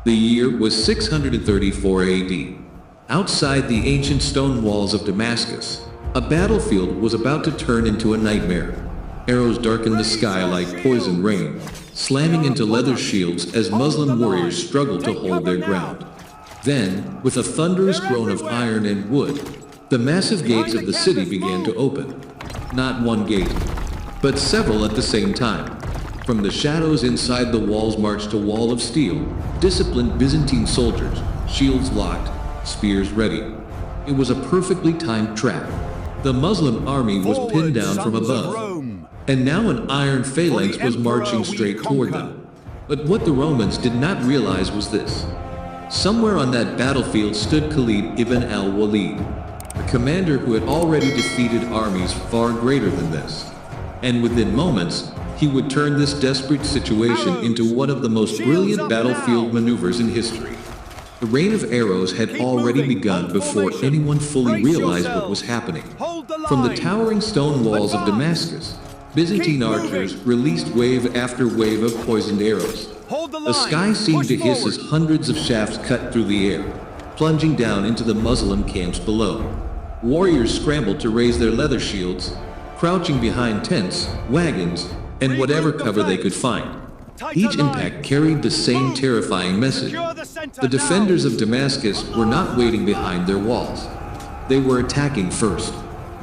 The year was 634 AD. Outside the ancient stone walls of Damascus, a battlefield was about to turn into a nightmare. Arrows darkened the sky like poison rain, slamming into leather shields as Muslim warriors struggled to hold their ground. Then, with a thunderous groan of iron and wood, the massive gates of the city began to open. Not one gate, but several at the same time. From the shadows inside the walls marched a wall of steel, disciplined Byzantine soldiers, shields locked, spears ready. It was a perfectly timed trap. The Muslim army was pinned down from above, and now an iron phalanx was marching straight toward them. But what the Romans did not realize was this. Somewhere on that battlefield stood Khalid ibn al-Walid, a commander who had already defeated armies far greater than this. And within moments, he would turn this desperate situation into one of the most brilliant battlefield maneuvers in history. The rain of arrows had already begun before anyone fully realized what was happening. From the towering stone walls of Damascus, Byzantine archers released wave after wave of poisoned arrows. The sky seemed to hiss as hundreds of shafts cut through the air, plunging down into the Muslim camps below. Warriors scrambled to raise their leather shields, crouching behind tents, wagons, and whatever cover they could find. Each impact carried the same terrifying message. The defenders of Damascus were not waiting behind their walls. They were attacking first.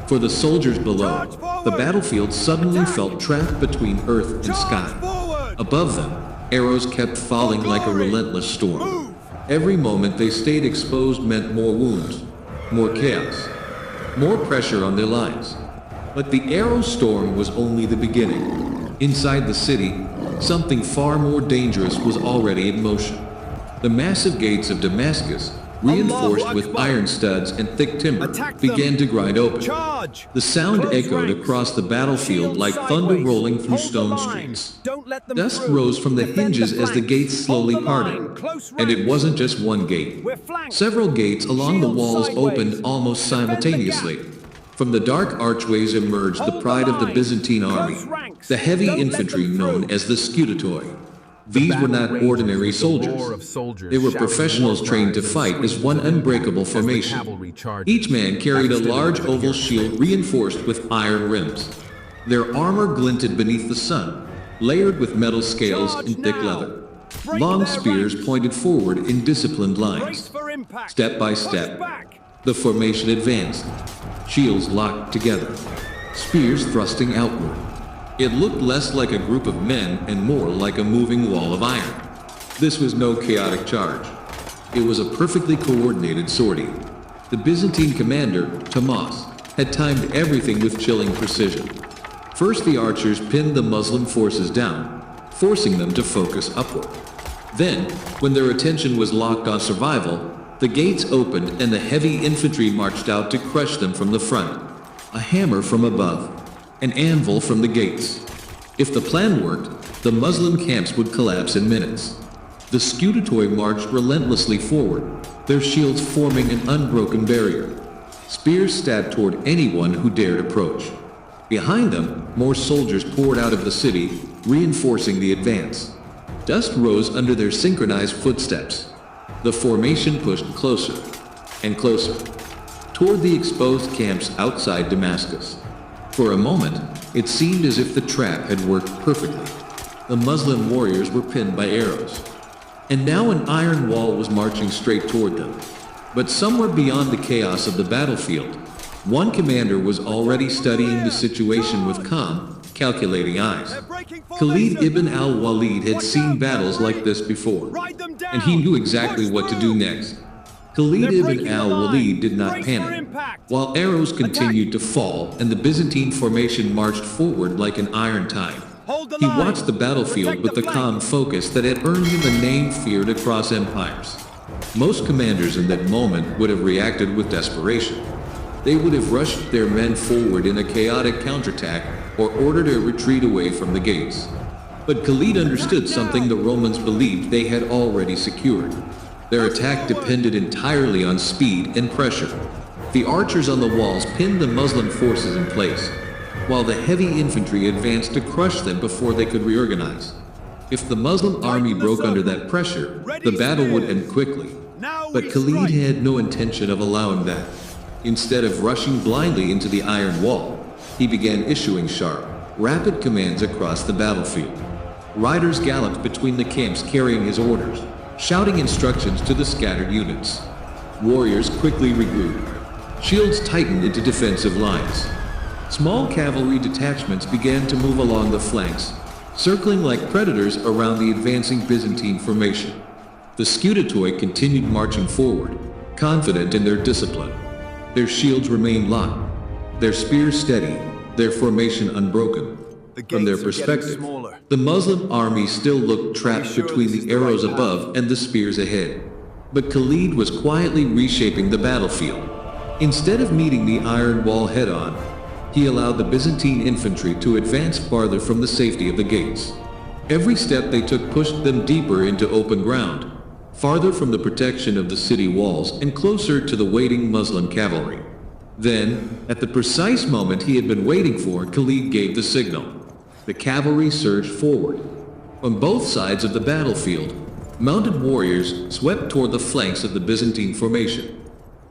For the soldiers below, the battlefield suddenly felt trapped between earth and sky. Above them, arrows kept falling like a relentless storm. Every moment they stayed exposed meant more wounds, more chaos, more pressure on their lives. But the arrow storm was only the beginning. Inside the city, something far more dangerous was already in motion. The massive gates of Damascus, reinforced with iron studs and thick timber, began to grind open. The sound echoed across the battlefield like thunder rolling through stone streets. Dust rose from the hinges as the gates slowly parted. And it wasn't just one gate. Several gates along the walls opened almost simultaneously. From the dark archways emerged the pride of the Byzantine army, the heavy infantry known as the scutitoi. These were not ordinary soldiers. They were professionals trained to fight as one unbreakable formation. Each man carried a large oval shield reinforced with iron rims. Their armor glinted beneath the sun, layered with metal scales and thick leather. Long spears pointed forward in disciplined lines. Step by step, the formation advanced, shields locked together, spears thrusting outward. It looked less like a group of men and more like a moving wall of iron. This was no chaotic charge. It was a perfectly coordinated sortie. The Byzantine commander, Thomas, had timed everything with chilling precision. First, the archers pinned the Muslim forces down, forcing them to focus upward. Then, when their attention was locked on survival, the gates opened and the heavy infantry marched out to crush them from the front. A hammer from above, an anvil from the gates. If the plan worked, the Muslim camps would collapse in minutes. The scutitoi marched relentlessly forward, their shields forming an unbroken barrier. Spears stabbed toward anyone who dared approach. Behind them, more soldiers poured out of the city, reinforcing the advance. Dust rose under their synchronized footsteps. The formation pushed closer and closer toward the exposed camps outside Damascus. For a moment, it seemed as if the trap had worked perfectly. The Muslim warriors were pinned by arrows, and now an iron wall was marching straight toward them. But somewhere beyond the chaos of the battlefield, one commander was already studying the situation with calm, calculating eyes. Khalid ibn al-Walid had seen battles like this before, and he knew exactly what to do next. Khalid ibn al-Walid did not panic. While arrows continued to fall and the Byzantine formation marched forward like an iron tide, he watched the battlefield with the calm focus that had earned him a name feared across empires. Most commanders in that moment would have reacted with desperation. They would have rushed their men forward in a chaotic counterattack or ordered a retreat away from the gates. But Khalid understood something the Romans believed they had already secured. Their attack depended entirely on speed and pressure. The archers on the walls pinned the Muslim forces in place, while the heavy infantry advanced to crush them before they could reorganize. If the Muslim army broke under that pressure, the battle would end quickly. But Khalid had no intention of allowing that. Instead of rushing blindly into the iron wall, he began issuing sharp, rapid commands across the battlefield. Riders galloped between the camps carrying his orders, shouting instructions to the scattered units. Warriors quickly regrouped. Shields tightened into defensive lines. Small cavalry detachments began to move along the flanks, circling like predators around the advancing Byzantine formation. The Scutitoi continued marching forward, confident in their discipline. Their shields remained locked, their spears steady, their formation unbroken. From their perspective, the Muslim army still looked trapped between the arrows above and the spears ahead. But Khalid was quietly reshaping the battlefield. Instead of meeting the iron wall head-on, he allowed the Byzantine infantry to advance farther from the safety of the gates. Every step they took pushed them deeper into open ground, farther from the protection of the city walls and closer to the waiting Muslim cavalry. Then, at the precise moment he had been waiting for, Khalid gave the signal. The cavalry surged forward. On both sides of the battlefield, mounted warriors swept toward the flanks of the Byzantine formation.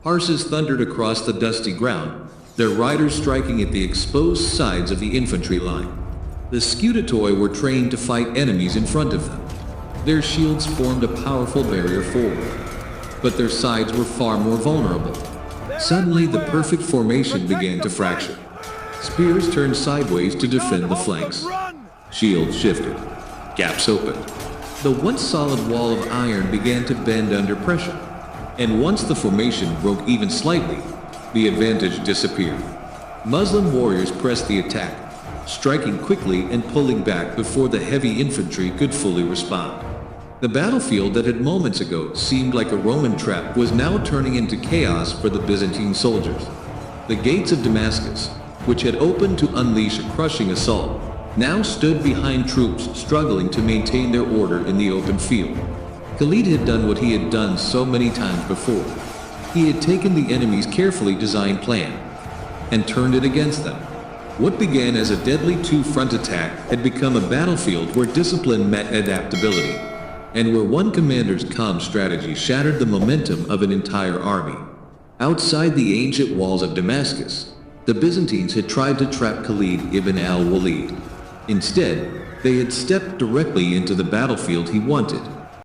Horses thundered across the dusty ground, their riders striking at the exposed sides of the infantry line. The Scutitoi were trained to fight enemies in front of them. Their shields formed a powerful barrier forward, but their sides were far more vulnerable. Suddenly, the perfect formation began to fracture. Spears turned sideways to defend the flanks. Shields shifted. Gaps opened. The once solid wall of iron began to bend under pressure. And once the formation broke even slightly, the advantage disappeared. Muslim warriors pressed the attack, striking quickly and pulling back before the heavy infantry could fully respond. The battlefield that had moments ago seemed like a Roman trap was now turning into chaos for the Byzantine soldiers. The gates of Damascus, which had opened to unleash a crushing assault, now stood behind troops struggling to maintain their order in the open field. Khalid had done what he had done so many times before. He had taken the enemy's carefully designed plan and turned it against them. What began as a deadly two-front attack had become a battlefield where discipline met adaptability, and where one commander's calm strategy shattered the momentum of an entire army. Outside the ancient walls of Damascus, the Byzantines had tried to trap Khalid ibn al-Walid. Instead, they had stepped directly into the battlefield he wanted.